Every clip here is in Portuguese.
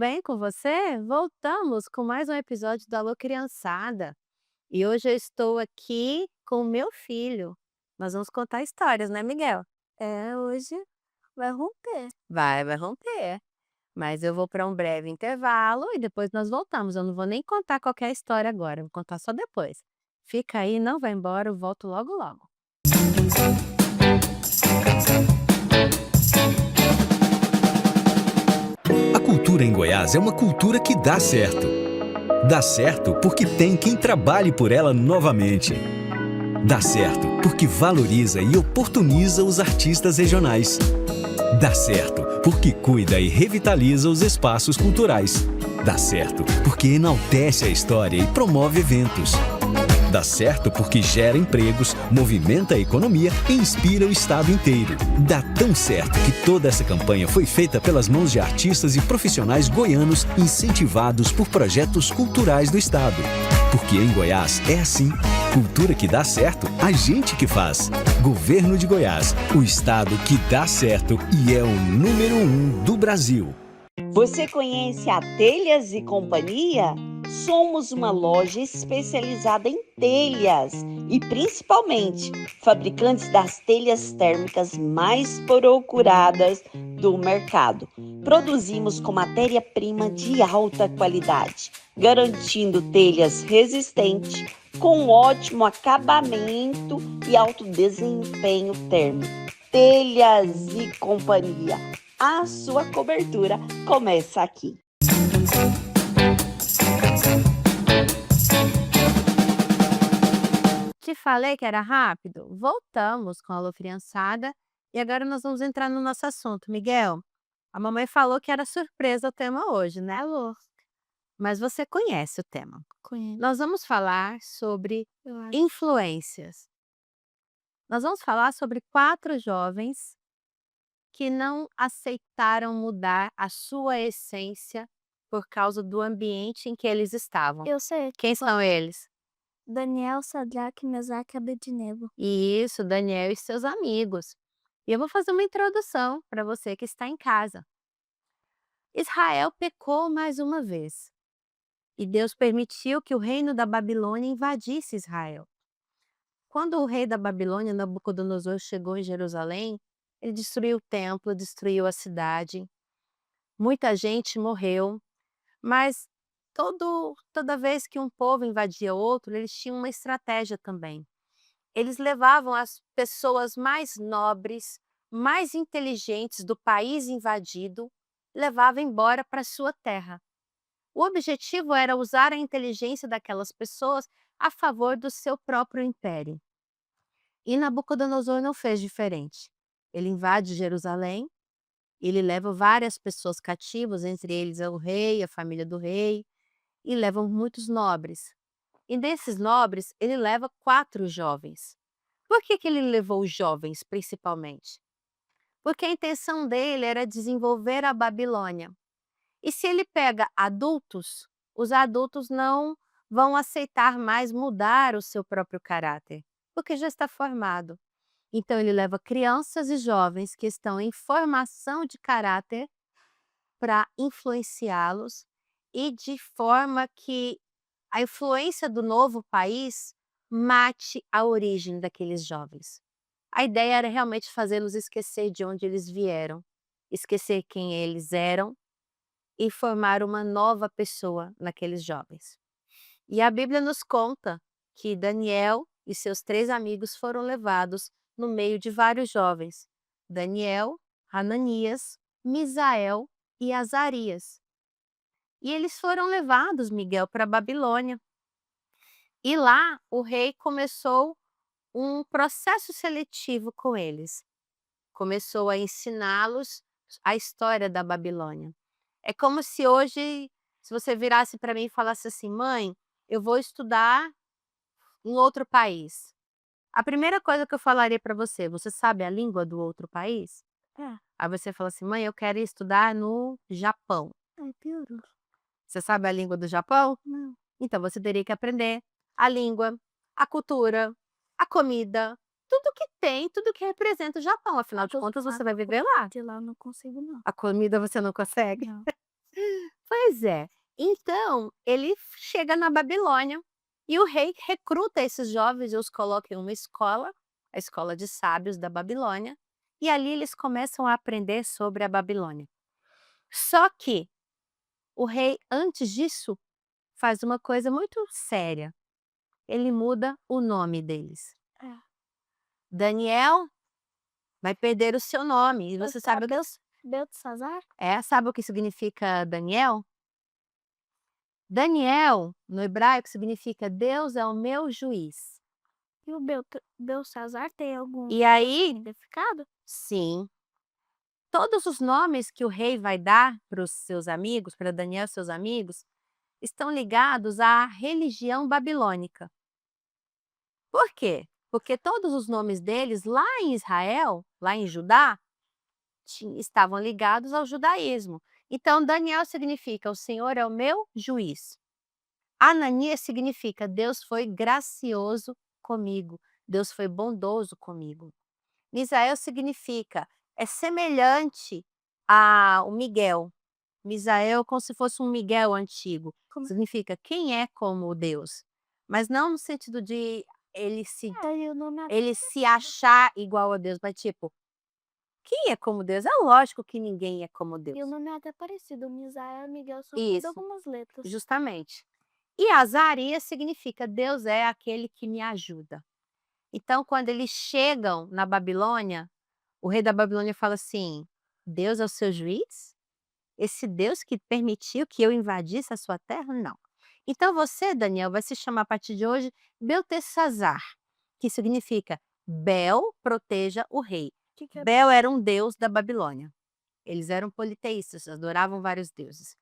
bem com você? Voltamos com mais um episódio do Alô Criançada. E hoje eu estou aqui com o meu filho. Nós vamos contar histórias, né, Miguel? Hoje vai romper. Vai romper. Mas eu vou para um breve intervalo e depois nós voltamos. Eu não vou nem contar qualquer história agora, vou contar só depois. Fica aí, não vai embora, eu volto logo logo. A cultura em Goiás é uma cultura que dá certo. Dá certo porque tem quem trabalhe por ela novamente. Dá certo porque valoriza e oportuniza os artistas regionais. Dá certo porque cuida e revitaliza os espaços culturais. Dá certo porque enaltece a história e promove eventos. Dá certo porque gera empregos, movimenta a economia e inspira o estado inteiro. Dá tão certo que toda essa campanha foi feita pelas mãos de artistas e profissionais goianos incentivados por projetos culturais do estado. Porque em Goiás é assim. Cultura que dá certo, a gente que faz. Governo de Goiás, o estado que dá certo e é o número 1 do Brasil. Você conhece a Telhas e Companhia? Somos uma loja especializada em telhas e principalmente fabricantes das telhas térmicas mais procuradas do mercado. Produzimos com matéria-prima de alta qualidade, garantindo telhas resistentes, com ótimo acabamento e alto desempenho térmico. Telhas e Companhia. A sua cobertura começa aqui. Te falei que era rápido? Voltamos com a Alô Criançada e agora nós vamos entrar no nosso assunto. Miguel, a mamãe falou que era surpresa o tema hoje, né? Alô, Mas você conhece o tema. conheço, Nós vamos falar sobre eu acho. influências. Nós vamos falar sobre 4 jovens que não aceitaram mudar a sua essência por causa do ambiente em que eles estavam. Eu sei. Quem são eles? Daniel, Sadraque, Mesaque e Abednego. Isso, Daniel e seus amigos. E eu vou fazer uma introdução para você que está em casa. Israel pecou mais uma vez, e Deus permitiu que o reino da Babilônia invadisse Israel. Quando o rei da Babilônia, Nabucodonosor, chegou em Jerusalém, ele destruiu o templo, destruiu a cidade. Muita gente morreu, mas toda vez que um povo invadia outro, eles tinham uma estratégia também. Eles levavam as pessoas mais nobres, mais inteligentes do país invadido, levavam embora para sua terra. O objetivo era usar a inteligência daquelas pessoas a favor do seu próprio império. E Nabucodonosor não fez diferente. Ele invade Jerusalém, ele leva várias pessoas cativas, entre eles é o rei, a família do rei, e leva muitos nobres. E desses nobres, ele leva 4 jovens. Por que ele levou os jovens, principalmente? Porque a intenção dele era desenvolver a Babilônia. E se ele pega adultos, os adultos não vão aceitar mais mudar o seu próprio caráter, porque já está formado. Então ele leva crianças e jovens que estão em formação de caráter para influenciá-los e de forma que a influência do novo país mate a origem daqueles jovens. A ideia era realmente fazê-los esquecer de onde eles vieram, esquecer quem eles eram e formar uma nova pessoa naqueles jovens. E a Bíblia nos conta que Daniel e seus 3 amigos foram levados no meio de vários jovens: Daniel, Hananias, Misael e Azarias. E eles foram levados, Miguel, para a Babilônia. E lá o rei começou um processo seletivo com eles. Começou a ensiná-los a história da Babilônia. É como se hoje, se você virasse para mim e falasse assim: "Mãe, eu vou estudar em outro país". A primeira coisa que eu falaria para você: "Você sabe a língua do outro país?". É, Aí você fala assim: "Mãe, eu quero ir estudar no Japão". aí piorou. Você sabe a língua do Japão? Não, Então você teria que aprender a língua, a cultura, a comida, tudo que tem, tudo que representa o Japão, afinal de contas a você vai viver comida lá. de lá eu não consigo não. A comida você não consegue? Não. Pois é. Então, ele chega na Babilônia e o rei recruta esses jovens e os coloca em uma escola, a escola de sábios da Babilônia, e ali eles começam a aprender sobre a Babilônia. Só que o rei, antes disso, faz uma coisa muito séria. Ele muda o nome deles. É. Daniel vai perder o seu nome. E você sabe o que Beltesazar? sabe o que significa Daniel? Daniel, no hebraico, significa Deus é o meu juiz. E o Beltesazar tem algum E aí, significado? sim, todos os nomes que o rei vai dar para os seus amigos, para Daniel e seus amigos, estão ligados à religião babilônica. Por quê? Porque todos os nomes deles lá em Israel, lá em Judá, estavam ligados ao judaísmo. Então, Daniel significa o Senhor é o meu juiz. Ananias significa Deus foi gracioso comigo, Deus foi bondoso comigo. Misael significa é semelhante ao Miguel. Misael como se fosse um Miguel antigo. Como- Significa quem é como Deus. Mas não no sentido de E o nome ele se achar igual a Deus, mas tipo, quem é como Deus? É lógico que ninguém é como Deus. E o nome é até parecido. Misael e Miguel só Isso. muda algumas letras. Justamente. E Azarias significa Deus é aquele que me ajuda. Então, quando eles chegam na Babilônia, o rei da Babilônia fala assim: Deus é o seu juiz? Esse Deus que permitiu que eu invadisse a sua terra? Não. Então você, Daniel, vai se chamar a partir de hoje Beltesazar, que significa Bel proteja o rei. Que é... Bel era um deus da Babilônia. Eles eram politeístas, adoravam vários deuses.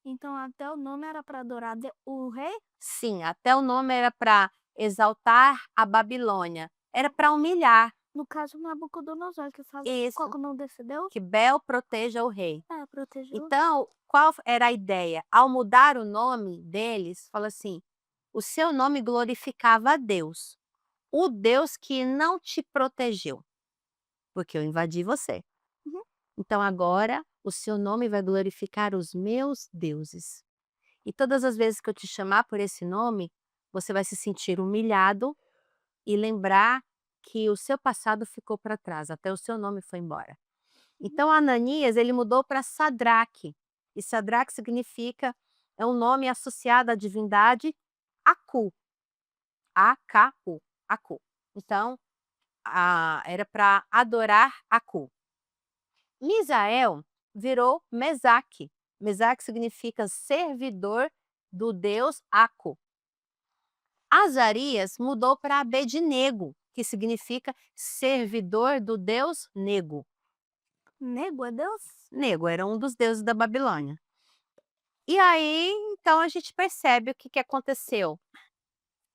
Então até o nome era para adorar o rei? Sim, até o nome era para exaltar a Babilônia, era para humilhar. No caso, Nabucodonosor, que fala Isso. qual que o nome desse Deus? Que Bel proteja o rei. Protegeu. Então, qual era a ideia? Ao mudar o nome deles, fala assim: o seu nome glorificava a Deus, o Deus que não te protegeu, porque eu invadi você. Uhum. Então agora o seu nome vai glorificar os meus deuses. E todas as vezes que eu te chamar por esse nome, você vai se sentir humilhado e lembrar que o seu passado ficou para trás, até o seu nome foi embora. Então Ananias, ele mudou para Sadraque, e Sadraque significa, é um nome associado à divindade Aku, A-K-U, Aku. Então, era para adorar Aku. Misael virou Mesaque. Mesaque significa servidor do deus Aku. Azarias mudou para Abednego, que significa servidor do deus Nego. Nego é Deus? Nego era um dos deuses da Babilônia. E aí, então a gente percebe o que aconteceu.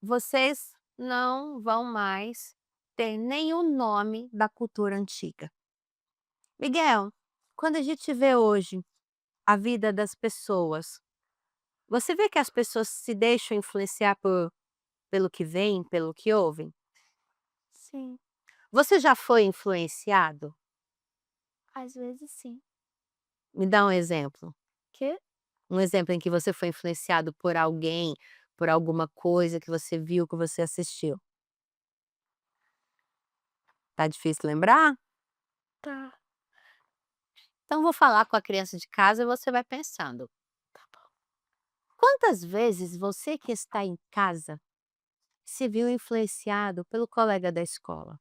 Vocês não vão mais ter nenhum nome da cultura antiga. Miguel, quando a gente vê hoje a vida das pessoas, você vê que as pessoas se deixam influenciar pelo que veem, pelo que ouvem? Sim, Você já foi influenciado? às vezes sim. Me dá um exemplo. Que? Um exemplo em que você foi influenciado por alguém, por alguma coisa que você viu, que você assistiu. Tá difícil lembrar? Tá. Então vou falar com a criança de casa e você vai pensando. Tá bom. Quantas vezes você que está em casa se viu influenciado pelo colega da escola?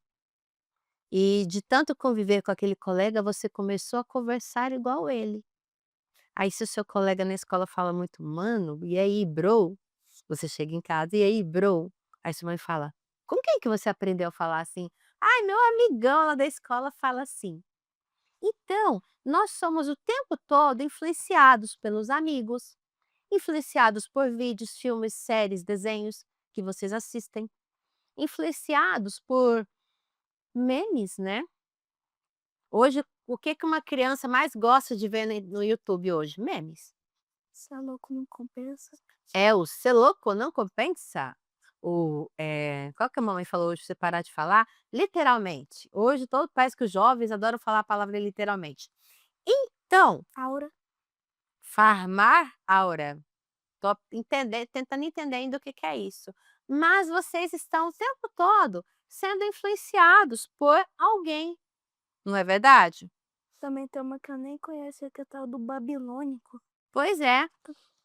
E de tanto conviver com aquele colega, você começou a conversar igual ele. Aí se o seu colega na escola fala muito: "Mano, e aí, bro?", você chega em casa: "E aí, bro?". Aí sua mãe fala: "Com quem que você aprendeu a falar assim?". "Ai, meu amigão lá da escola fala assim". Então, nós somos o tempo todo influenciados pelos amigos, influenciados por vídeos, filmes, séries, desenhos que vocês assistem, influenciados por memes, né. Hoje, o que que uma criança mais gosta de ver no YouTube hoje? Memes. Você é louco, não compensa. É o ser louco não compensa. Qual que a mamãe falou hoje pra você parar de falar? Literalmente. Hoje todo parece que os jovens adoram falar a palavra literalmente. Então, Aura. Farmar aura. Tô tentando entender do que é isso. Mas vocês estão o tempo todo sendo influenciados por alguém, não é verdade? Também tem uma que eu nem conheço, que é tal do babilônico. Pois é.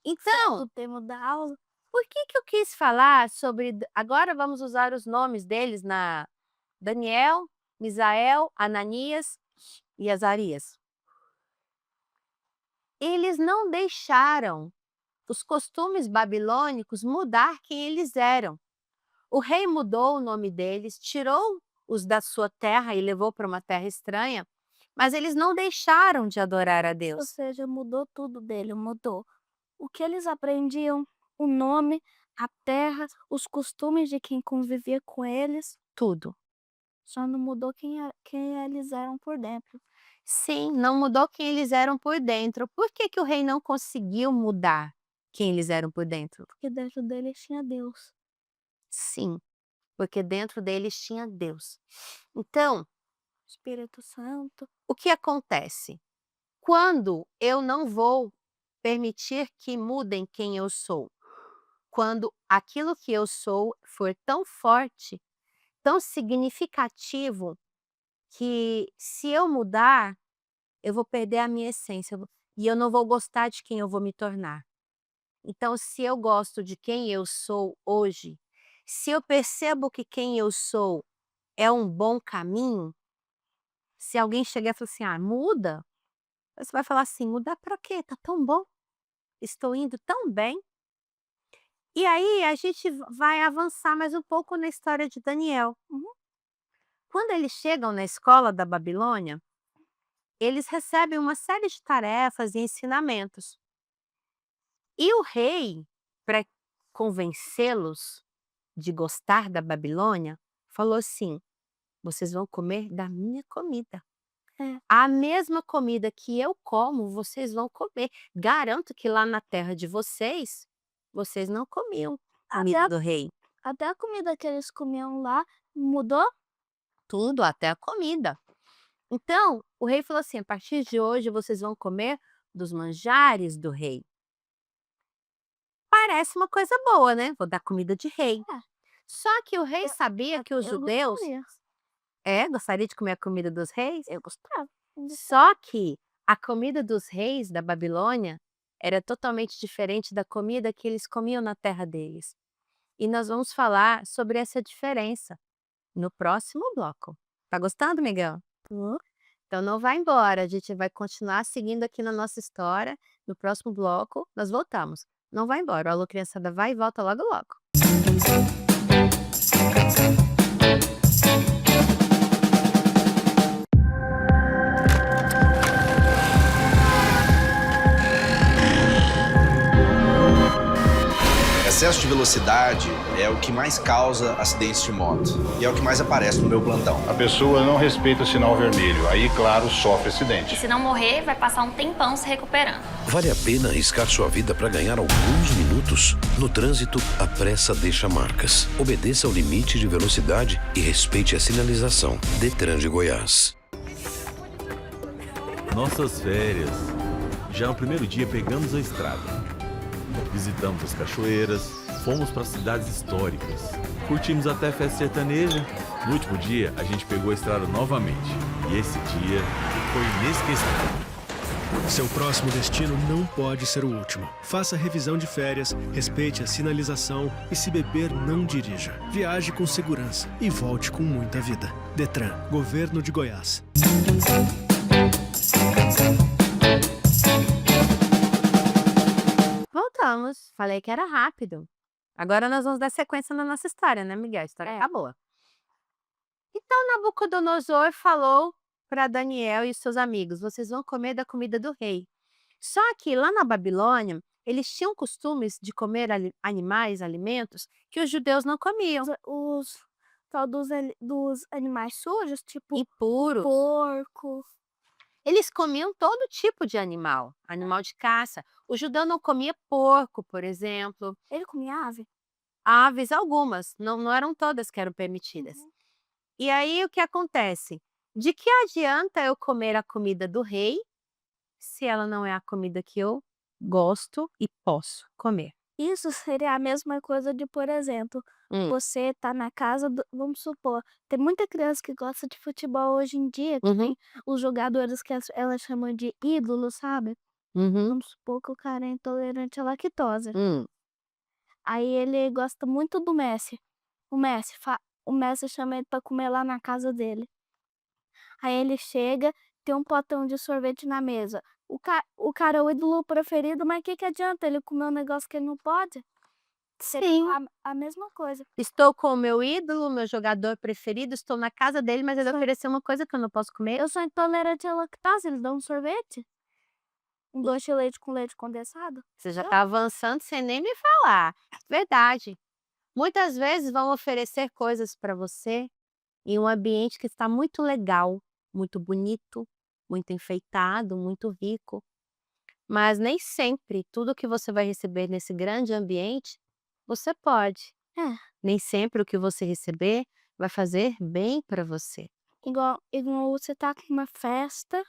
Então, Do tema da aula. por que eu quis falar sobre agora vamos usar os nomes deles na Daniel, Misael, Ananias e Azarias. Eles não deixaram os costumes babilônicos mudar quem eles eram. O rei mudou o nome deles, tirou-os da sua terra e levou para uma terra estranha, mas eles não deixaram de adorar a Ou Deus. seja, mudou tudo dele, mudou o que eles aprendiam, o nome, a terra, os costumes de quem convivia com eles. Tudo. Só não mudou quem eles eram por dentro. Sim, não mudou quem eles eram por dentro. Por que o rei não conseguiu mudar quem eles eram por dentro? Porque dentro deles tinha Deus. Sim, porque dentro deles tinha Deus. Então, Espírito Santo. o que acontece? Quando eu não vou permitir que mudem quem eu sou, quando aquilo que eu sou for tão forte, tão significativo, que se eu mudar, eu vou perder a minha essência e eu não vou gostar de quem eu vou me tornar. Então, se eu gosto de quem eu sou hoje, se eu percebo que quem eu sou é um bom caminho, se alguém chegar e falar assim: "Ah, muda", você vai falar assim: "Mudar para quê? Tá tão bom, estou indo tão bem". E aí a gente vai avançar mais um pouco na história de Daniel. Quando eles chegam na escola da Babilônia, eles recebem uma série de tarefas e ensinamentos. E o rei, para convencê-los de gostar da Babilônia, falou assim: "Vocês vão comer da minha comida. É. A mesma comida que eu como, vocês vão comer. Garanto que lá na terra de vocês, vocês não comiam comida Até, do rei". até a comida que eles comiam lá mudou. Tudo, até a comida. Então, o rei falou assim: "A partir de hoje vocês vão comer dos manjares do rei". Parece uma coisa boa, né, vou dar comida de rei. É. Só que o rei sabia que os Eu judeus gostaria. gostaria de comer a comida dos reis? Eu gostava. Só que a comida dos reis da Babilônia era totalmente diferente da comida que eles comiam na terra deles. E nós vamos falar sobre essa diferença no próximo bloco. Tá gostando, Miguel? Então não vai embora, a gente vai continuar seguindo aqui na nossa história. No próximo bloco, nós voltamos. Não vai embora, o Alô Criançada vai e volta logo logo. Excesso de velocidade é o que mais causa acidentes de moto e é o que mais aparece no meu plantão. A pessoa não respeita o sinal vermelho, aí, claro, sofre acidente. E se não morrer, vai passar um tempão se recuperando. Vale a pena arriscar sua vida para ganhar alguns minutos? No trânsito, a pressa deixa marcas. Obedeça ao limite de velocidade e respeite a sinalização. Detran de Goiás. Nossas férias. Já no primeiro dia pegamos a estrada. Visitamos as cachoeiras, fomos para cidades históricas, curtimos até festa sertaneja. No último dia, a gente pegou a estrada novamente. E esse dia foi inesquecível. Seu próximo destino não pode ser o último. Faça revisão de férias, respeite a sinalização e, se beber, não dirija. Viaje com segurança e volte com muita vida. Detran, Governo de Goiás. Voltamos, falei que era rápido. Agora nós vamos dar sequência na nossa história, né, Miguel? A história acabou. Então Nabucodonosor falou para Daniel e seus amigos: "Vocês vão comer da comida do rei". Só que lá na Babilônia, eles tinham costumes de comer animais, alimentos que os judeus não comiam. Os tal dos animais sujos, tipo Impuro. porco. Eles comiam todo tipo de animal, animal de caça. O judeu não comia porco, por exemplo. Ele comia ave. Aves algumas, não eram todas que eram permitidas. E aí o que acontece? De que adianta eu comer a comida do rei, se ela não é a comida que eu gosto e posso comer. Isso seria a mesma coisa de, por exemplo, Hum. você tá na casa do vamos supor, tem muita criança que gosta de futebol hoje em dia, que Uhum. tem os jogadores que elas chamam de ídolos, sabe. Uhum. Vamos supor que o cara é intolerante à lactose. Hum. Aí ele gosta muito do Messi. O Messi chama ele pra comer lá na casa dele. Aí ele chega, tem um potão de sorvete na mesa. O cara é o ídolo preferido, mas que adianta ele comer um negócio que ele não pode? Seria Sim. a mesma coisa. Estou com o meu ídolo, meu jogador preferido, estou na casa dele, mas ele ofereceu uma coisa que eu não posso comer. Eu sou intolerante à lactose, eles dão um sorvete? Um doce de leite com leite condensado? Você já está avançando sem nem me falar. Verdade. Muitas vezes vão oferecer coisas para você em um ambiente que está muito legal, muito bonito, muito enfeitado, muito rico. Mas nem sempre tudo que você vai receber nesse grande ambiente, você pode. É, Nem sempre o que você receber vai fazer bem para você. igual você tá com uma festa,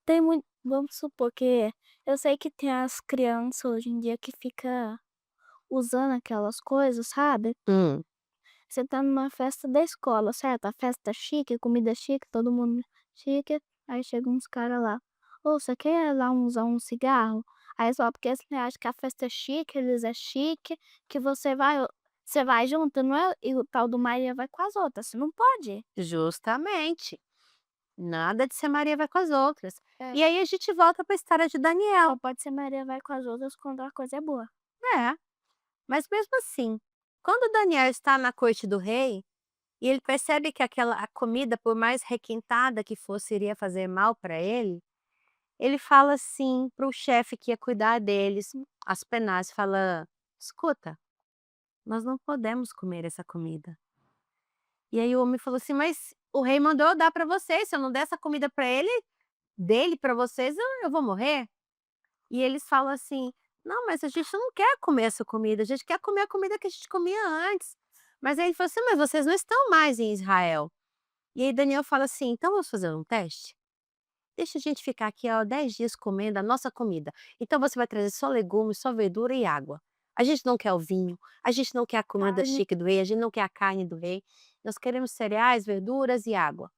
tem muito, vamos supor que eu sei que tem as crianças hoje em dia que fica usando aquelas coisas, sabe? Hum. Você tá numa festa da escola, certo? A festa chique, comida chique, todo mundo chique. Aí chegam uns caras lá. Ô, você quer lá usar um cigarro? Aí só porque você acha que a festa é chique, eles é chique, que você vai junto, não é? E o tal do Maria vai com as outras. Você não pode. Justamente. Nada de ser Maria vai com as outras. É. E aí a gente volta para a história de Daniel. Só pode ser Maria vai com as outras quando a coisa é boa. É, mas mesmo assim, quando Daniel está na corte do rei e ele percebe que a comida, por mais requintada que fosse, iria fazer mal para ele fala assim para o chefe que ia cuidar deles, Aspenaz, fala: escuta, nós não podemos comer essa comida. E aí o homem falou assim: mas o rei mandou eu dar para vocês, se eu não der essa comida para ele, dele para vocês, eu vou morrer. E eles falam assim: não, mas a gente não quer comer essa comida, a gente quer comer a comida que a gente comia antes. Mas aí ele falou assim: mas vocês não estão mais em Israel. E aí Daniel fala assim: então vamos fazer um teste? Deixa a gente ficar aqui, ó, 10 dias comendo a nossa comida. Então você vai trazer só legumes, só verdura e água. A gente não quer o vinho, a gente não quer a comida Carne. chique do rei, a gente não quer a carne do rei. Nós queremos cereais, verduras e água.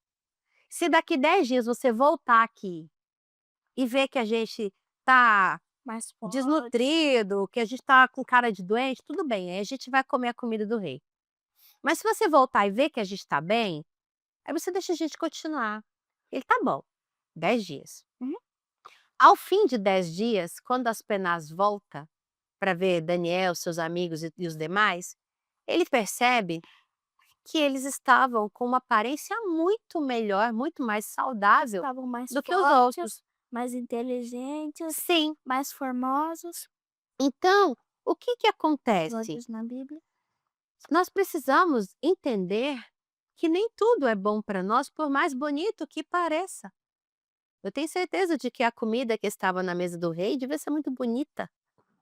Se daqui 10 dias você voltar aqui e ver que a gente tá Mas pode. desnutrido, que a gente tá com cara de doente, tudo bem, aí a gente vai comer a comida do rei. Mas se você voltar e ver que a gente tá bem, aí você deixa a gente continuar. Ele: tá bom, 10 dias. Uhum. Ao fim de 10 dias, quando Aspenaz volta para ver Daniel, seus amigos e os demais, ele percebe que eles estavam com uma aparência muito melhor, muito mais saudável Estavam mais do que os fortes, outros. mais inteligentes, Sim. mais formosos. Então, o que acontece? Olhos na Bíblia. Nós precisamos entender que nem tudo é bom para nós, por mais bonito que pareça. Eu tenho certeza de que a comida que estava na mesa do rei devia ser muito bonita.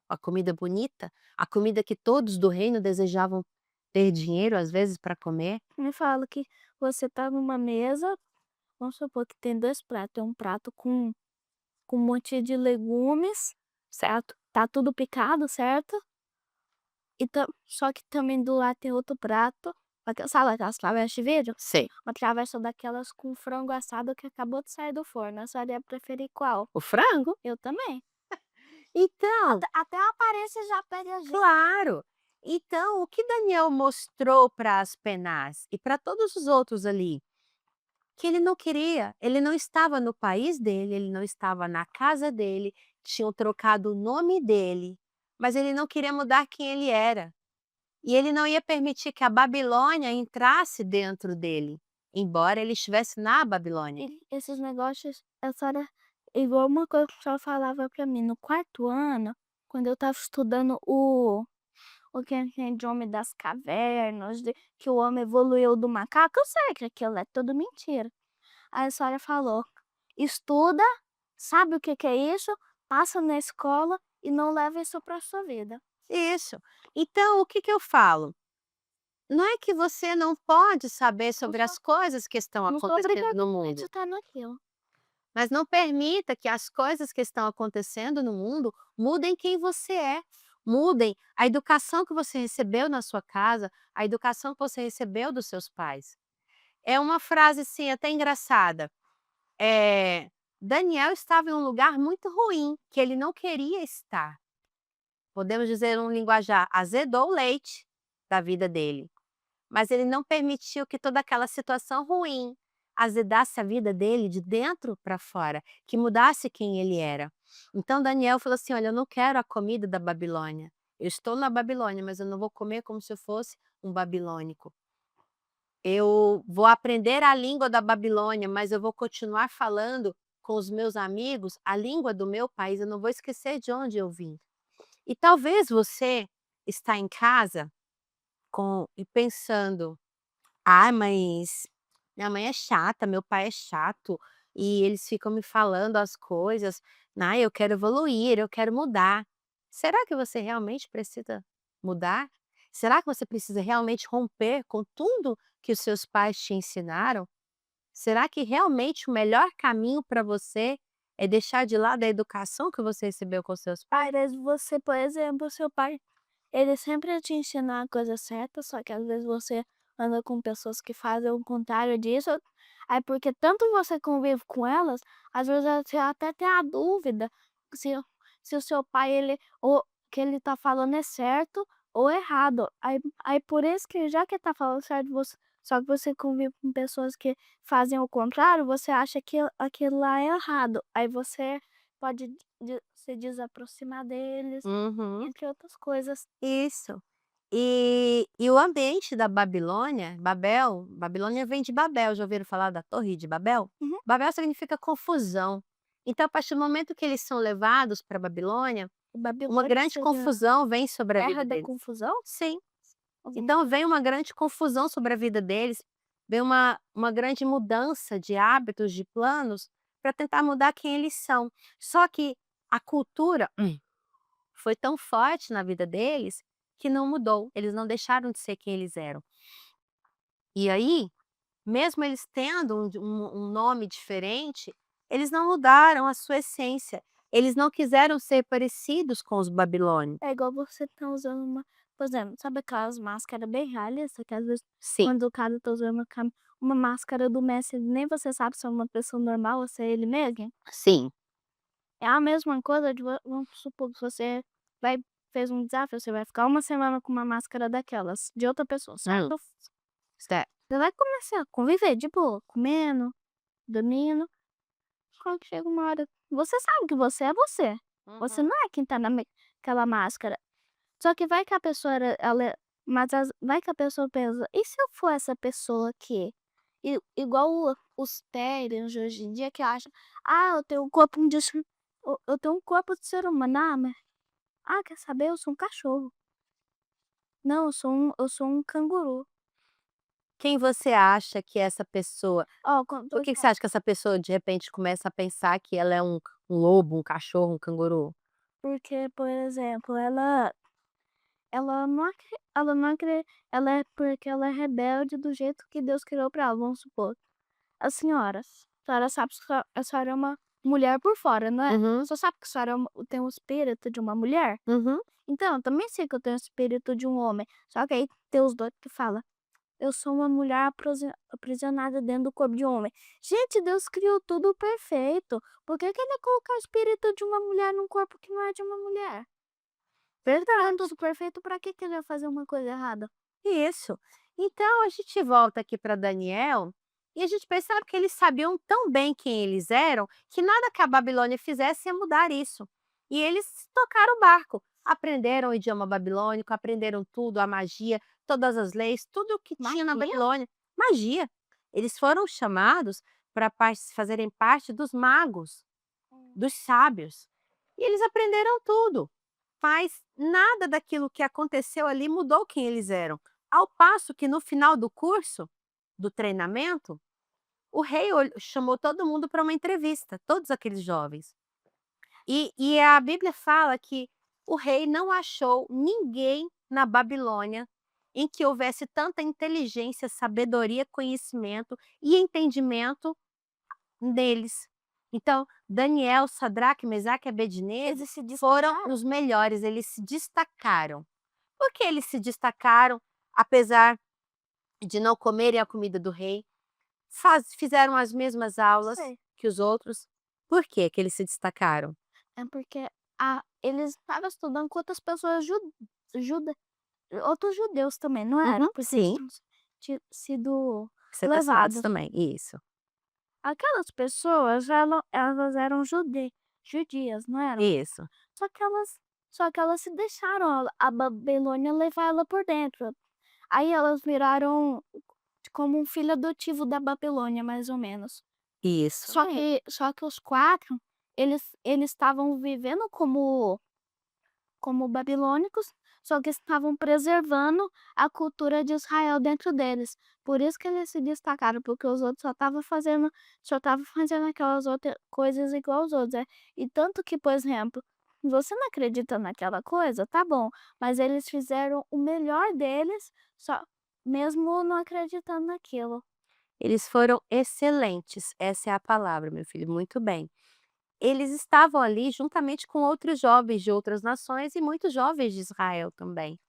A comida bonita, a comida que todos do reino desejavam ter dinheiro, às vezes, para comer. Me fala que você tá numa mesa, vamos supor que tem 2 pratos, tem um prato com um monte de legumes, certo? Tá tudo picado, certo? Só que também do lado tem outro prato, sabe aquelas travessas de vidro? Sei. Uma travessa daquelas com frango assado que acabou de sair do forno. A senhora ia preferir qual? O frango? Eu também. Então, Até a aparência já pede a gente. claro. Então, o que Daniel mostrou para Aspenaz e para todos os outros ali? Que ele não queria, ele não estava no país dele, ele não estava na casa dele, tinham trocado o nome dele, mas ele não queria mudar quem ele era. E ele não ia permitir que a Babilônia entrasse dentro dele, embora ele estivesse na Babilônia. E esses negócios, a senhora, igual uma coisa que a senhora falava pra mim, no 4º ano, quando eu estava estudando o que é de homem das cavernas, que o homem evoluiu do macaco, eu sei que aquilo é tudo mentira. Aí a senhora falou, estuda, sabe o que é isso, passa na escola e não leva isso pra sua vida. Isso. Então, o que eu falo? Não é que você não pode saber sobre as coisas que estão Não sou acontecendo obrigada no a mundo. acreditar naquilo. Mas não permita que as coisas que estão acontecendo no mundo mudem quem você é, mudem a educação que você recebeu na sua casa, a educação que você recebeu dos seus pais. É uma frase, assim, até engraçada. Daniel estava em um lugar muito ruim, que ele não queria estar. Podemos dizer um linguajar, azedou o leite da vida dele. Mas ele não permitiu que toda aquela situação ruim azedasse a vida dele de dentro para fora, que mudasse quem ele era. Então Daniel falou assim: olha, eu não quero a comida da Babilônia. Eu estou na Babilônia, mas eu não vou comer como se eu fosse um babilônico. Eu vou aprender a língua da Babilônia, mas eu vou continuar falando com os meus amigos a língua do meu país, eu não vou esquecer de onde eu vim. E talvez você está em casa e pensando: "Ah, mas minha mãe é chata, meu pai é chato, e eles ficam me falando as coisas. Ah, eu quero evoluir, eu quero mudar". Será que você realmente precisa mudar? Será que você precisa realmente romper com tudo que os seus pais te ensinaram? Será que realmente o melhor caminho para você é deixar de lado a educação que você recebeu com seus pais? Às vezes você, por exemplo, seu pai, ele sempre te ensina a coisa certa, só que às vezes você anda com pessoas que fazem o contrário disso, aí porque tanto você convive com elas, às vezes você até tem a dúvida se, se o seu pai, ele, ou que ele tá falando é certo ou errado. Aí por isso que já que tá falando certo, só que você convive com pessoas que fazem o contrário, você acha que aquilo lá é errado. Aí você pode se desaproximar deles, Uhum. entre outras coisas. Isso. E o ambiente da Babilônia, Babilônia vem de Babel, já ouviram falar da Torre de Babel? Uhum. Babel significa confusão. Então, a partir do momento que eles são levados para Babilônia, uma Babilônia grande seria confusão vem sobre a terra vida da deles. confusão? Sim. Alguma Então vem uma grande confusão sobre a vida deles, vem uma grande mudança de hábitos, de planos, para tentar mudar quem eles são. Só que a cultura foi tão forte na vida deles que não mudou, eles não deixaram de ser quem eles eram. E aí, mesmo eles tendo um nome diferente, eles não mudaram a sua essência, eles não quiseram ser parecidos com os babilônios. É igual você tá usando por exemplo, sabe aquelas máscaras bem realistas que às vezes Sim, quando o cara tá usando uma máscara do Messi, nem você sabe se é uma pessoa normal ou se é ele mesmo? sim. É a mesma coisa de vamos supor que você vai fez um desafio, você vai ficar uma semana com uma máscara daquelas, de outra pessoa, Hum, certo? certo. Você vai começar a conviver de boa, comendo, dormindo, quando chega uma hora você sabe que você é você. Você Uhum. não é quem tá naquela máscara. Só que vai que a pessoa vai que a pessoa pensa: "E se eu for essa pessoa aqui?" Igual os térreos de hoje em dia que acham: "Ah, eu tenho um corpo de eu tenho um corpo de ser humano. Ah, mas quer saber? Eu sou um cachorro. Não, eu sou um canguru." Quem você acha que é essa pessoa? Ó, Por que que você acha que essa pessoa, de repente, começa a pensar que ela é um lobo, um cachorro, um canguru? porque, por exemplo, ela é porque ela é rebelde do jeito que Deus criou pra ela, vamos supor. A senhora sabe que a senhora é uma mulher por fora, não é? Uhum, Só sabe que a senhora tem o espírito de uma mulher? uhum. Então, eu também sei que eu tenho o espírito de um homem. Só que aí tem os doidos que falam: "Eu sou uma mulher aprisionada dentro do corpo de um homem." Gente, Deus criou tudo perfeito. Por que que ele ia colocar o espírito de uma mulher num corpo que não é de uma mulher? Tá Verdade. tudo perfeito, pra que que ele ia fazer uma coisa errada? Isso. Então a gente volta aqui para Daniel e a gente percebe que eles sabiam tão bem quem eles eram que nada que a Babilônia fizesse ia mudar isso. E eles tocaram o barco, aprenderam o idioma babilônico, aprenderam tudo, a magia, todas as leis, tudo o que tinha na Magia? Babilônia. Magia. Eles foram chamados para fazerem parte dos magos, dos sábios. E eles aprenderam tudo. Mas nada daquilo que aconteceu ali mudou quem eles eram. Ao passo que no final do curso, do treinamento, o rei chamou todo mundo para uma entrevista, todos aqueles jovens. E a Bíblia fala que o rei não achou ninguém na Babilônia em que houvesse tanta inteligência, sabedoria, conhecimento e entendimento neles. Então, Daniel, Sadraque, Mesaque e Abednego Eles se foram destacaram. os melhores, eles se destacaram. Por que eles se destacaram, apesar de não comerem a comida do rei? Fizeram as mesmas aulas Sei. que os outros. Por que que eles se destacaram? É porque eles estavam estudando com outras pessoas juda outros judeus também, não era? Uhum, Porque sim. eles tinham sido Sequestrados levados. também, isso. Aquelas pessoas, elas eram judias, não eram? Isso. Só que elas se deixaram a Babilônia levar ela por dentro. Aí elas viraram como um filho adotivo da Babilônia, mais ou menos. Isso. Só que os 4, eles estavam vivendo como babilônicos, só que estavam preservando a cultura de Israel dentro deles. Por isso que eles se destacaram, porque os outros só estavam fazendo aquelas outras coisas igual os outros. E tanto que, por exemplo, você não acredita naquela coisa, tá bom, mas eles fizeram o melhor deles, só mesmo não acreditando naquilo. Eles foram excelentes, essa é a palavra, meu filho, muito bem. Eles estavam ali juntamente com outros jovens de outras nações e muitos jovens de Israel também.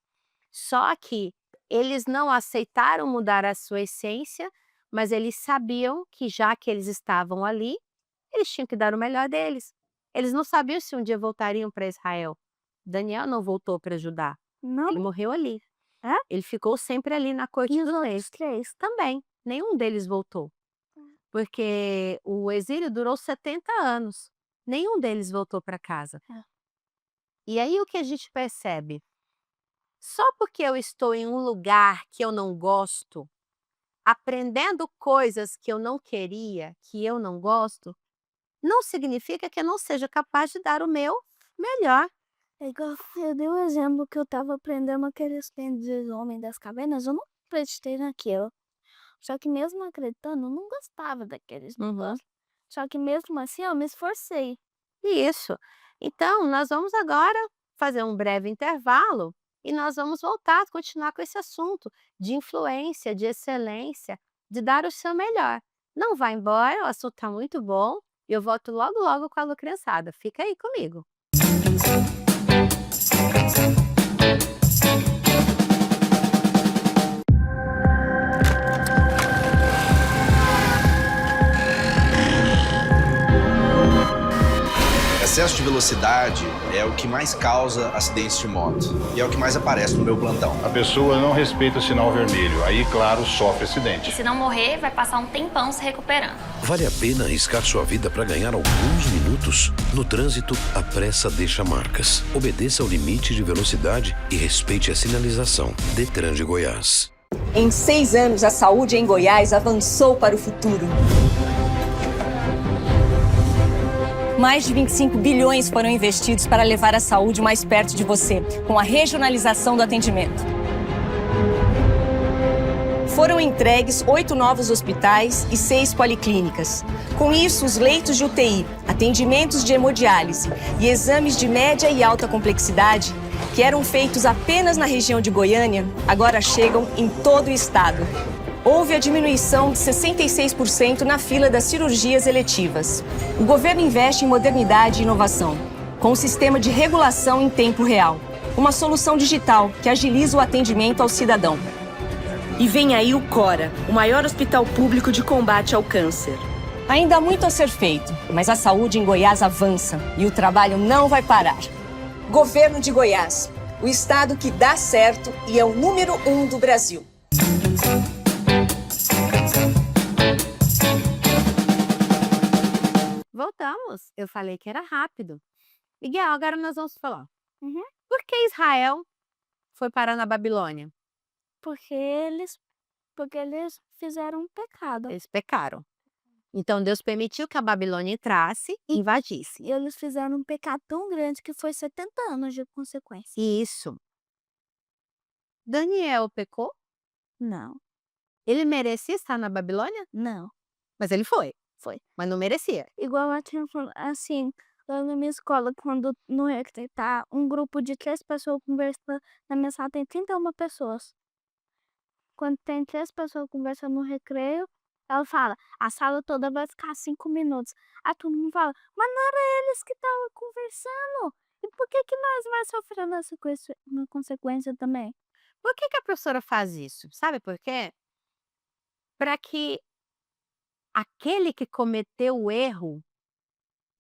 Só que eles não aceitaram mudar a sua essência, mas eles sabiam que já que eles estavam ali, eles tinham que dar o melhor deles. Eles não sabiam se um dia voltariam para Israel. Daniel não voltou para Judá, Não? ele morreu ali. É? Ele ficou sempre ali na corte E os do rei. outros 3? Também, nenhum deles voltou, porque o exílio durou 70 anos. Nenhum deles voltou para casa. É. E aí o que a gente percebe? Só porque eu estou em um lugar que eu não gosto, aprendendo coisas que eu não queria, que eu não gosto, não significa que eu não seja capaz de dar o meu melhor. É igual eu dei o exemplo que eu estava aprendendo aqueles pêndulos de Homem das Cavernas, eu não acreditei naquilo. Só que mesmo acreditando, eu não gostava daqueles negócios. Só que mesmo assim, eu me esforcei. Isso. Então, nós vamos agora fazer um breve intervalo e nós vamos voltar a continuar com esse assunto de influência, de excelência, de dar o seu melhor. Não vá embora, o assunto está muito bom e eu volto logo, logo com a Lu Criançada. Fica aí comigo. Excesso de velocidade é o que mais causa acidentes de moto e é o que mais aparece no meu plantão. A pessoa não respeita o sinal vermelho, aí, claro, sofre E acidente. se não morrer, vai passar um tempão se recuperando. Vale a pena arriscar sua vida para ganhar alguns minutos? No trânsito, a pressa deixa marcas. Obedeça ao limite de velocidade e respeite a sinalização. Detran de Goiás. Em 6 anos, a saúde em Goiás avançou para o futuro. Mais de 25 bilhões foram investidos para levar a saúde mais perto de você, com a regionalização do atendimento. Foram entregues 8 novos hospitais e 6 policlínicas. Com isso, os leitos de UTI, atendimentos de hemodiálise e exames de média e alta complexidade, que eram feitos apenas na região de Goiânia, agora chegam em todo o estado. Houve a diminuição de 66% na fila das cirurgias eletivas. O governo investe em modernidade e inovação, com um sistema de regulação em tempo real. Uma solução digital que agiliza o atendimento ao cidadão. E vem aí o Cora, o maior hospital público de combate ao câncer. Ainda há muito a ser feito, mas a saúde em Goiás avança e o trabalho não vai parar. Governo de Goiás, o estado que dá certo e é o número 1 do Brasil. Voltamos. Eu falei que era rápido. Miguel, agora nós vamos falar. Uhum. Por que Israel foi parar na Babilônia? Porque eles fizeram um pecado. Eles pecaram. Então Deus permitiu que a Babilônia entrasse e invadisse. E eles fizeram um pecado tão grande que foi 70 anos de consequência. Isso. Daniel pecou? Não, Ele merecia estar na Babilônia? não. Mas ele foi. Foi. Mas não merecia. Igual eu tinha falado, assim, lá na minha escola, quando no recreio tá um grupo de 3 pessoas conversando, na minha sala tem 31 pessoas. Quando tem 3 pessoas conversando no recreio, ela fala: "A sala toda vai ficar 5 minutos". Aí todo mundo fala: "Mas não era eles que estavam conversando, e por que que nós vai sofrendo essa uma consequência também?". Por que que a professora faz isso? Sabe por quê? Para que aquele que cometeu o erro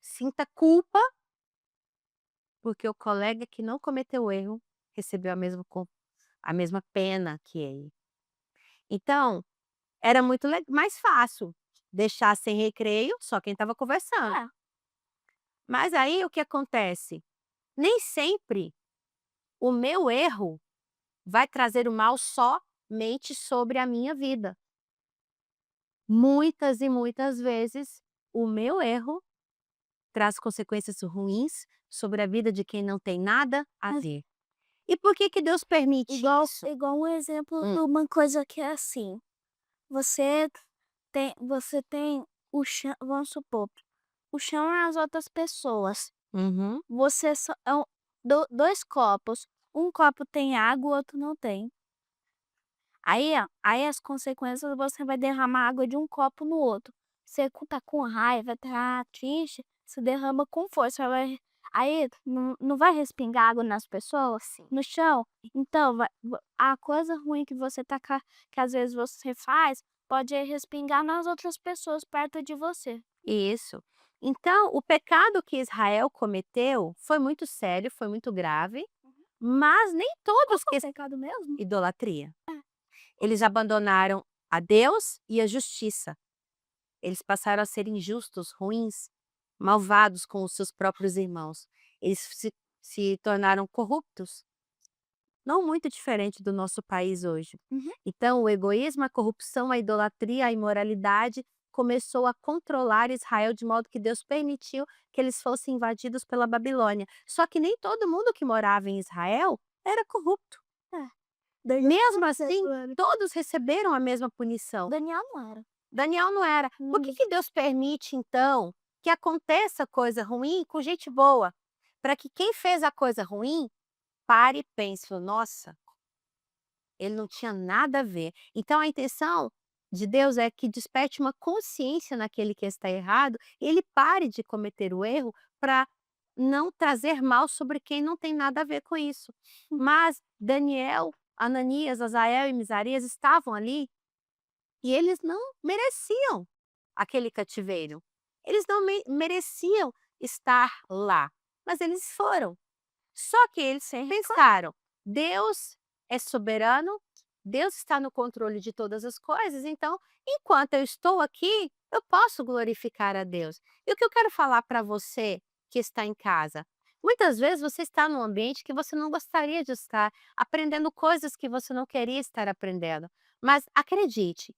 sinta culpa, porque o colega que não cometeu o erro recebeu a mesma pena que ele. Então, era muito mais fácil deixar sem recreio só quem estava conversando. É. Mas aí o que acontece? Nem sempre o meu erro vai trazer o mal somente sobre a minha vida. Muitas e muitas vezes o meu erro traz consequências ruins sobre a vida de quem não tem nada a Mas ver. E por que que Deus permite isso? igual um exemplo Hum. de uma coisa que é assim, você você tem o chão, vamos supor, o chão é as outras pessoas. Uhum. Você só 2 copos, um copo tem água, o outro não tem. Aí as consequências, você vai derramar água de um copo no outro. Você tá com raiva, tá triste, você derrama com força, aí não vai respingar água nas pessoas, Sim. no chão? Então a coisa ruim que você tá que às vezes você faz, pode respingar nas outras pessoas perto de você. Isso. Então, o pecado que Israel cometeu foi muito sério, foi muito grave, mas nem Qual todos que é que o pecado mesmo? idolatria. É. Eles abandonaram a Deus e a justiça. Eles passaram a ser injustos, ruins, malvados com os seus próprios irmãos. Eles se tornaram corruptos, não muito diferente do nosso país hoje. Uhum. Então, o egoísmo, a corrupção, a idolatria, a imoralidade começou a controlar Israel de modo que Deus permitiu que eles fossem invadidos pela Babilônia. Só que nem todo mundo que morava em Israel era corrupto. É. Daniel Mesmo não assim, era. todos receberam a mesma punição. Daniel não era. Daniel não era. Por que Hum. que Deus permite, então, que aconteça coisa ruim com gente boa? Para que quem fez a coisa ruim pare e pense: "Nossa, ele não tinha nada a ver". Então a intenção de Deus é que desperte uma consciência naquele que está errado e ele pare de cometer o erro para não trazer mal sobre quem não tem nada a ver com isso. Mas Daniel, Ananias, Azael e Misarias estavam ali e eles não mereciam aquele cativeiro. Eles não mereciam estar lá, mas eles foram. Só que eles pensaram: Deus é soberano, Deus está no controle de todas as coisas, então, enquanto eu estou aqui, eu posso glorificar a Deus. E o que eu quero falar para você que está em casa? Muitas vezes você está num ambiente que você não gostaria de estar, aprendendo coisas que você não queria estar aprendendo. Mas acredite,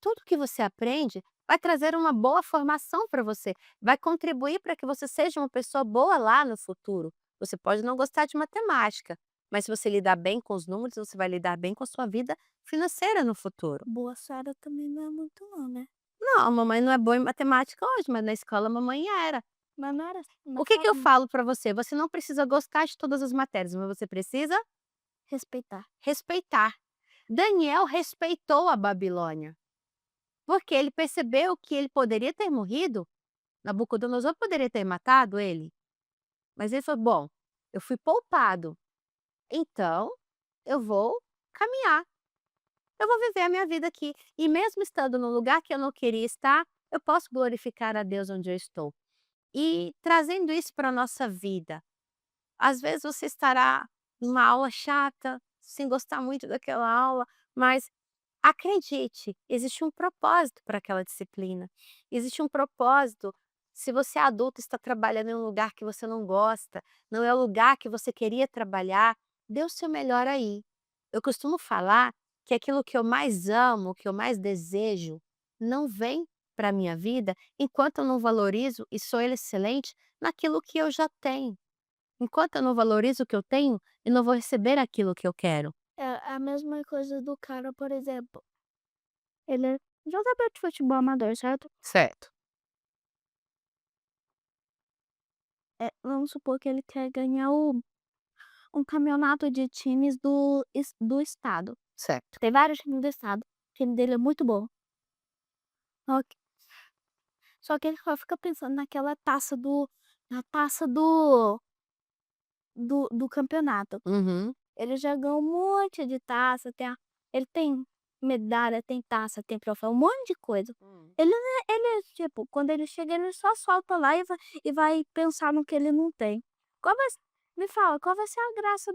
tudo que você aprende vai trazer uma boa formação para você, vai contribuir para que você seja uma pessoa boa lá no futuro. Você pode não gostar de matemática, mas se você lidar bem com os números, você vai lidar bem com a sua vida financeira no futuro. Boa Sara também não é muito não, né. Não, a mamãe não é boa em matemática hoje, mas na escola a mamãe era. Mas não era O mas que que eu falo para você? Você não precisa gostar de todas as matérias, mas você precisa respeitar. respeitar. Daniel respeitou a Babilônia, porque ele percebeu que ele poderia ter morrido, Nabucodonosor poderia ter matado ele, mas ele falou: "Bom, eu fui poupado, então eu vou caminhar. Eu vou viver a minha vida aqui. E mesmo estando no lugar que eu não queria estar, eu posso glorificar a Deus onde eu estou". E trazendo isso para a nossa vida, às vezes você estará numa aula chata, sem gostar muito daquela aula, mas acredite, existe um propósito para aquela disciplina. Existe um propósito. Se você é adulto e está trabalhando em um lugar que você não gosta, não é o lugar que você queria trabalhar, dê o seu melhor aí. Eu costumo falar que aquilo que eu mais amo, que eu mais desejo, não vem para a minha vida enquanto eu não valorizo e sou excelente naquilo que eu já tenho. Enquanto eu não valorizo o que eu tenho, eu não vou receber aquilo que eu quero. É a mesma coisa do cara, por exemplo, ele é jogador de futebol amador, certo? Certo. Vamos supor que ele quer ganhar um campeonato de times do estado. Certo. Tem vários times do estado, o time dele é muito bom. Ok. Só que ele só fica pensando naquela taça na taça do campeonato. Uhum. Ele já ganhou um monte de taça, ele tem medalha, tem taça, tem troféu, um monte de coisa. Ele, tipo, quando ele chega, ele só solta lá e vai pensar no que ele não tem. Qual vai, me fala, qual vai ser a graça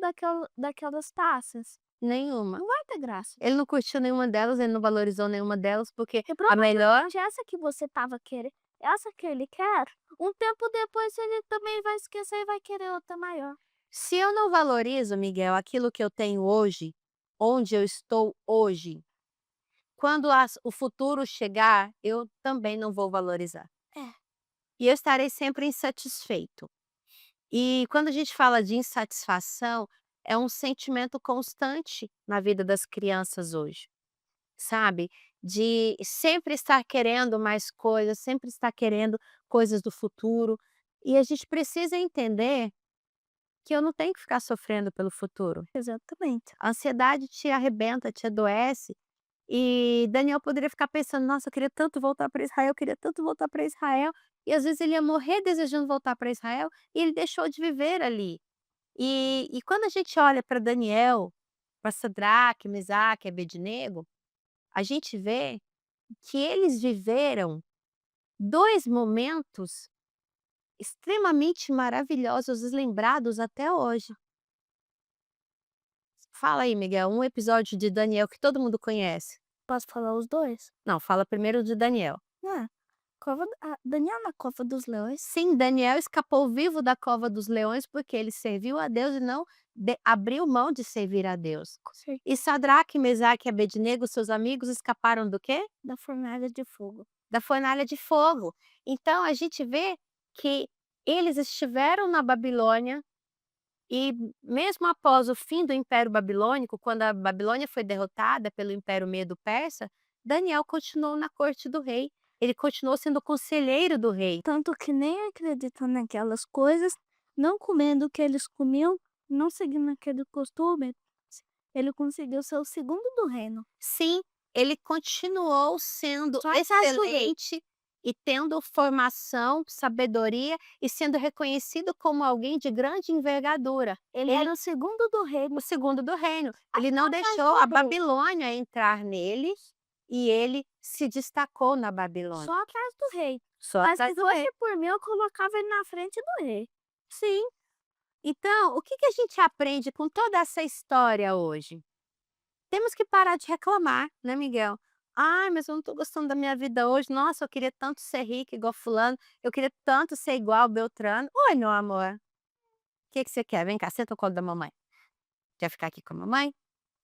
daquelas taças? Nenhuma. Não vai ter graça. Ele não curtiu nenhuma delas, ele não valorizou nenhuma delas, porque E a melhor. provavelmente essa que você tava querendo, essa que ele quer, um tempo depois ele também vai esquecer e vai querer outra maior. Se eu não valorizo, Miguel, aquilo que eu tenho hoje, onde eu estou hoje, quando o futuro chegar, eu também não vou valorizar. É. E eu estarei sempre insatisfeito. E quando a gente fala de insatisfação, é um sentimento constante na vida das crianças hoje, sabe? De sempre estar querendo mais coisas, sempre estar querendo coisas do futuro. E a gente precisa entender que eu não tenho que ficar sofrendo pelo futuro. Exatamente. A ansiedade te arrebenta, te adoece. E Daniel poderia ficar pensando: nossa, eu queria tanto voltar para Israel, eu queria tanto voltar para Israel. E às vezes ele ia morrer desejando voltar para Israel e ele deixou de viver ali. E quando a gente olha para Daniel, para Sadraque, Mesaque e Abednego, a gente vê que eles viveram 2 momentos extremamente maravilhosos e lembrados até hoje. Fala aí, Miguel, um episódio de Daniel que todo mundo conhece. Posso falar os dois? Não, fala primeiro de Daniel. Daniel na cova dos leões. Sim, Daniel escapou vivo da cova dos leões porque ele serviu a Deus e não abriu mão de servir a Deus. E Sadraque, Mesaque e Abednego, seus amigos, escaparam do quê? Da fornalha de fogo. Da fornalha de fogo. Então a gente vê que eles estiveram na Babilônia e mesmo após o fim do Império Babilônico, quando a Babilônia foi derrotada pelo Império Medo-Persa, Daniel continuou na corte do rei. Ele continuou sendo conselheiro do rei. Tanto que nem acreditando naquelas coisas, não comendo o que eles comiam, não seguindo aquele costume, ele conseguiu ser o segundo do reino. Sim, ele continuou sendo Só atrás do rei. excelente e tendo formação, sabedoria e sendo reconhecido como alguém de grande envergadura. Ele era o segundo do reino. O segundo do reino. Ele não atrás deixou do a rei. Babilônia entrar nele e ele se destacou na Babilônia. Só atrás do rei. Só Mas atrás se do rei. fosse por mim, eu colocava ele na frente do rei. Sim. Então, o que a gente aprende com toda essa história hoje? Temos que parar de reclamar, né, Miguel? Ai, mas eu não tô gostando da minha vida hoje. Nossa, eu queria tanto ser rica igual fulano. Eu queria tanto ser igual Beltrano. Oi, meu amor. O que você quer? Vem cá, senta no colo da mamãe. Quer ficar aqui com a mamãe?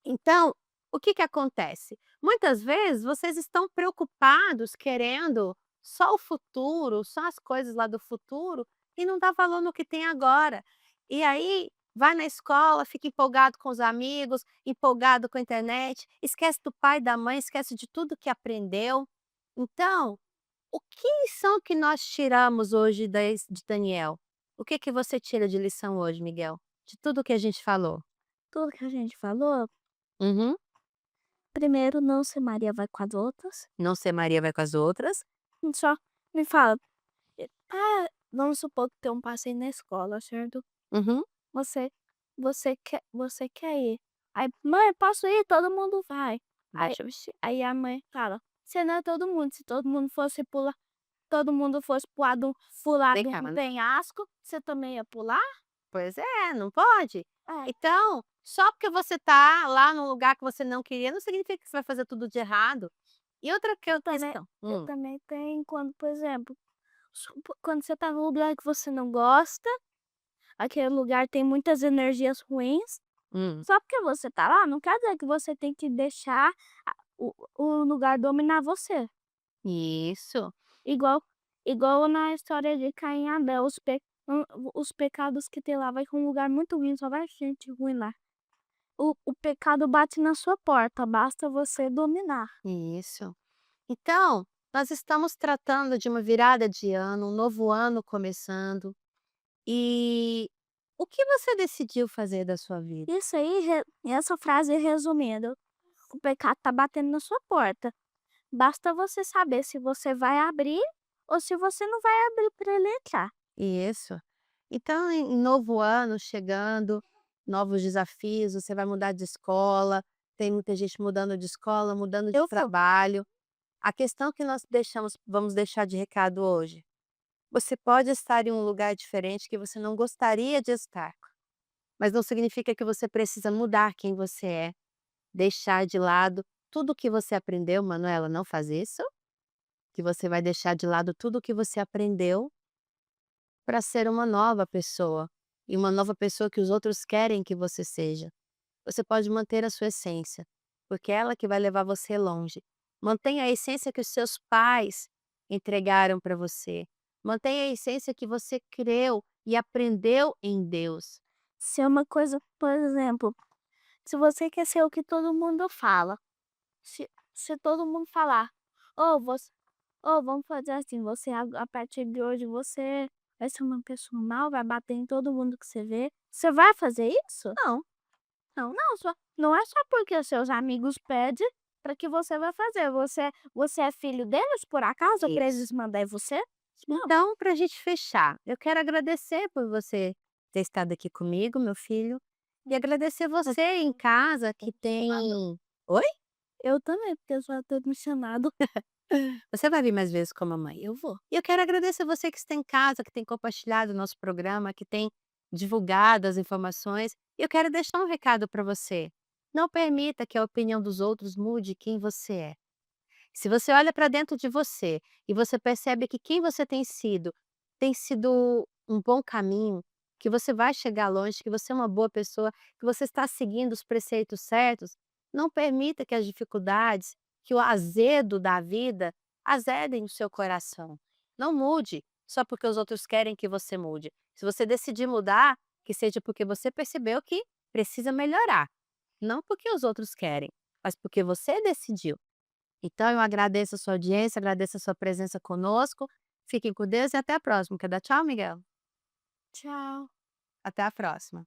Então, o que acontece? Muitas vezes vocês estão preocupados, querendo só o futuro, só as coisas lá do futuro, e não dá valor no que tem agora. E aí, vai na escola, fica empolgado com os amigos, empolgado com a internet, esquece do pai e da mãe, esquece de tudo que aprendeu. Então, o que são que nós tiramos hoje de Daniel? O que você tira de lição hoje, Miguel? De tudo que a gente falou? Tudo que a gente falou, Uhum. primeiro, não ser Maria vai com as outras. Não ser Maria vai com as outras. Só me fala. Vamos supor que tem um passeio na escola, certo? Uhum. Você quer ir. Aí, mãe, posso ir? Todo mundo vai. Aí a mãe fala, se não é todo mundo, se todo mundo fosse pular, todo mundo fosse pular de Vem cá, um mano. penhasco, você também ia pular? Pois é, não pode. É. Então, só porque você tá lá num lugar que você não queria, não significa que você vai fazer tudo de errado. E outra questão. Eu também tenho quando, por exemplo, quando você tá num lugar que você não gosta, aquele lugar tem muitas energias ruins, só porque você tá lá, não quer dizer que você tem que deixar o lugar dominar você. Isso. Igual na história de Caim e Abel, os pecados que tem lá vai com um lugar muito ruim, só vai gente ruim lá. O pecado bate na sua porta, basta você dominar. Isso. Então, nós estamos tratando de uma virada de ano, um novo ano começando. E o que você decidiu fazer da sua vida? Isso aí, essa frase resumindo, o pecado tá batendo na sua porta. Basta você saber se você vai abrir ou se você não vai abrir para ele entrar. Isso. Então, em novo ano chegando, novos desafios, você vai mudar de escola, tem muita gente mudando de escola, mudando de Eu vou. trabalho. A questão que nós vamos deixar de recado hoje. Você pode estar em um lugar diferente que você não gostaria de estar, mas não significa que você precisa mudar quem você é, deixar de lado tudo o que você aprendeu, Manuela, não faz isso, que você vai deixar de lado tudo o que você aprendeu para ser uma nova pessoa, e uma nova pessoa que os outros querem que você seja. Você pode manter a sua essência, porque é ela que vai levar você longe. Mantenha a essência que os seus pais entregaram para você. Mantenha a essência que você creu e aprendeu em Deus. Se é uma coisa, por exemplo, se você quer ser o que todo mundo fala, se todo mundo falar, vamos fazer assim, a partir de hoje você vai ser uma pessoa mal, vai bater em todo mundo que você vê. Você vai fazer isso? Não, não. Não é só porque os seus amigos pedem para que você vai fazer. Você é filho deles, por acaso, para Isso. eles mandarem você? Não. Então, para a gente fechar, eu quero agradecer por você ter estado aqui comigo, meu filho, e agradecer você em casa que tem... Oi? Eu também, porque eu já tô me chamando. Você vai vir mais vezes com a mamãe? Eu vou. E eu quero agradecer você que está em casa, que tem compartilhado o nosso programa, que tem divulgado as informações. E eu quero deixar um recado para você. Não permita que a opinião dos outros mude quem você é. Se você olha para dentro de você e você percebe que quem você tem sido um bom caminho, que você vai chegar longe, que você é uma boa pessoa, que você está seguindo os preceitos certos, não permita que as dificuldades, que o azedo da vida azedem o seu coração. Não mude só porque os outros querem que você mude. Se você decidir mudar, que seja porque você percebeu que precisa melhorar. Não porque os outros querem, mas porque você decidiu. Então eu agradeço a sua audiência, agradeço a sua presença conosco. Fiquem com Deus e até a próxima. Quer dar tchau, Miguel? Tchau. Até a próxima.